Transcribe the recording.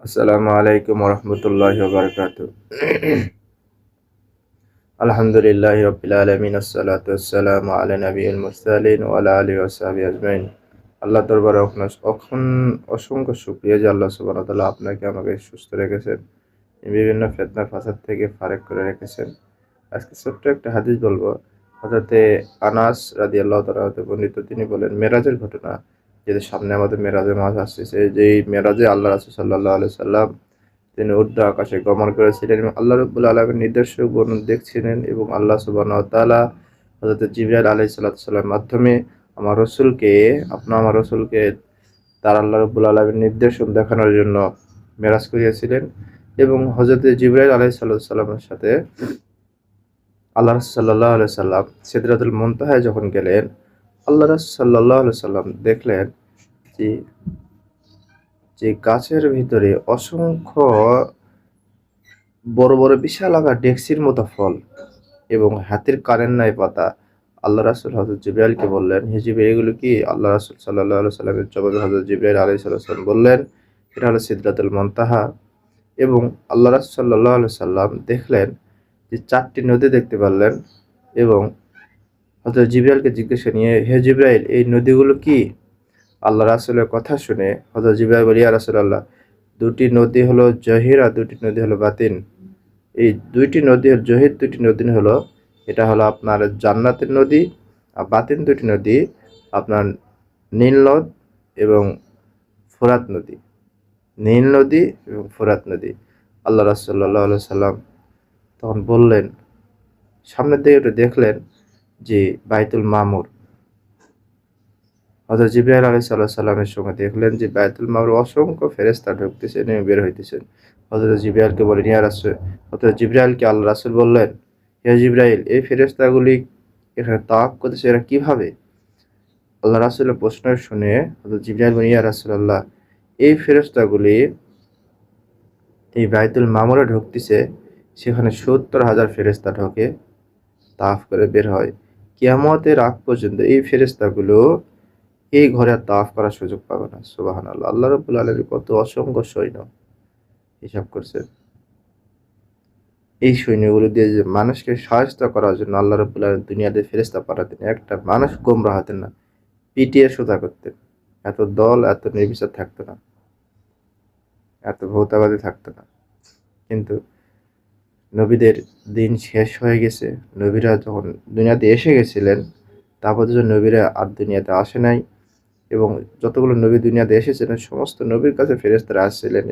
আসসালামু আলাইকুম ওরহমতুল্লাহি ওয়াবারাকাতুহু। আলহামদুলিল্লাহি রাব্বিল আলামিন আসসালাতু ওয়াসসালামু আলা নাবিয়িল মুরসালিন ওয়া আলা আলিহি ওয়া সাহবিহি আজমাইন। আল্লাহ দরবারে অসংখ্য শুকরিয়া যে আল্লাহ সুবহানাহু ওয়া তাআলা আপনাকে আমাকে সুস্থ রেখেছেন। বিভিন্ন ফিতনা ফাসাদ থেকে ফারেক করে রেখেছেন। আজকে ছোট্ট একটা হাদিস বলবো। হযরতে আনাস রাদিয়াল্লাহু তাআলা হতে বর্ণিত, তিনি বলেন মেরাজের ঘটনা, যে সামনে আমাদের মেরাজের মাস আসতেছে, যেই মেরাজে আল্লাহ রাসূল সাল্লাল্লাহু আলাইহি সাল্লাম তিনি ঊর্ধ্ব আকাশে গমন করেছিলেন এবং আল্লাহ রাব্বুল আলামিন নির্দেশক দেখছিলেন এবং আল্লাহ সুবহানাহু ওয়া তাআলা হযরত জিবরাইল আলাইহিস সালামের মাধ্যমে আমার রাসূলকে তার আল্লাহ রাব্বুল আলামিন নির্দেশক দেখানোর জন্য মেরাজ করিয়েছিলেন এবং হযরত জিবরাইল আলাইহিস সালামের সাথে আল্লাহ রাসূল সাল্লাল্লাহু আলাইহি সাল্লাম সিদরাতুল মুনতাহায় যখন গেলেন, আল্লাহ রাসূল সাল্লাল্লাহু আলাইহি সাল্লাম দেখলেন যে যে গাছের ভিতরে অসংখ্য বড় বড় বিশাল আকার ডেকসির মতো ফল এবং হাতির কানের ন্যায় পাতা। আল্লাহ রাসূল হযরত জিবরাইলকে বললেন, হে জিবরাইল, এগুলো কি? আল্লাহ রাসূল সাল্লাল্লাহু আলাইহি সাল্লামের জবাবে হযরত জিবরাইল আলাইহিস সালাম বললেন, এটা হলো সিদরাতুল মুনতাহা। এবং আল্লাহ রাসূল সাল্লাল্লাহু আলাইহি সাল্লাম দেখলেন যে 4টি নদী দেখতে পারলেন এবং হযরত জিবরাইলকে জিজ্ঞাসা নিয়ে, হে জিবরাইল, এই নদীগুলো কি? আল্লাহ রাসূলের কথা শুনে হযরত জিবরাইল বলে, ইয়া রাসূলুল্লাহ, 2টি নদী হলো জহির আর 2টি নদী হলো বাতিন। এই 2টি নদী জহির 2টি নদী হলো, এটা হলো আপনার জান্নাতের নদী, আর বাতিন 2টি নদী আপনার নীল নদ এবং ফোরাত নদী। নীল নদী এবং ফোরাত নদী। আল্লাহ রাসূল সাল্লাল্লাহু আলাইহি সাল্লাম তখন বললেন, সামনের দিকে একটু দেখলেন যে বাইতুল মামুর। হযরত জিবরাইল আলাইহিস সালামের সঙ্গে দেখলেন যে বাইতুল মামুরে অসংখ্য ফেরেশতা ঢুকতেছেন এবং বের হইতেছেন। হযরত জিবরাইলকে বলেন, ইয়া রাসূল, হযরত জিবরাইলকে আল্লাহ রাসূল বললেন, হে জিবরাইল, এই ফেরেশতাগুলি এখানে তাওয়াফ করতেছে, এরা কিভাবে? আল্লাহ রাসূলের প্রশ্ন শুনে হযরত জিবরাইল বলেন, ইয়া রাসূলুল্লাহ, এই ফেরেশতাগুলি এই বাইতুল মামুরে ঢুকতেছে, সেখানে ৭০,০০০ ফেরেশতা ঢোকে, তাওয়াফ করে বের হয়। কিয়ামতের আগ পর্যন্ত এই ফেরেশতাগুলো এই ঘরে আর তাওয়াফ করার সুযোগ পাবে না। সুবহানাল্লাহ। আল্লাহ রাব্বুল আলামিন কত অসংখ্য সৈন্য হিসাব করছেন। এই সৈন্যগুলো দিয়ে যে মানুষকে সহায়তা করার জন্য আল্লাহ রাব্বুল আলামিন দুনিয়াতে ফেরেশতা পাঠাতেন, একটা মানুষ গোমরা হতেন না, পিটিয়ে সোজা করতেন। এত দল, এত নির্বিচার থাকতো না, এত ভৌতাবাদী থাকতো না। কিন্তু নবীদের দিন শেষ হয়ে গেছে। নবীরা যখন দুনিয়াতে এসে গেছিলেন, তারপর যখন নবীরা আর দুনিয়াতে আসে নাই এবং যতগুলো নবী দুনিয়াতে এসেছিলেন, সমস্ত নবীর কাছে ফেরেশতারা আসছিলেন।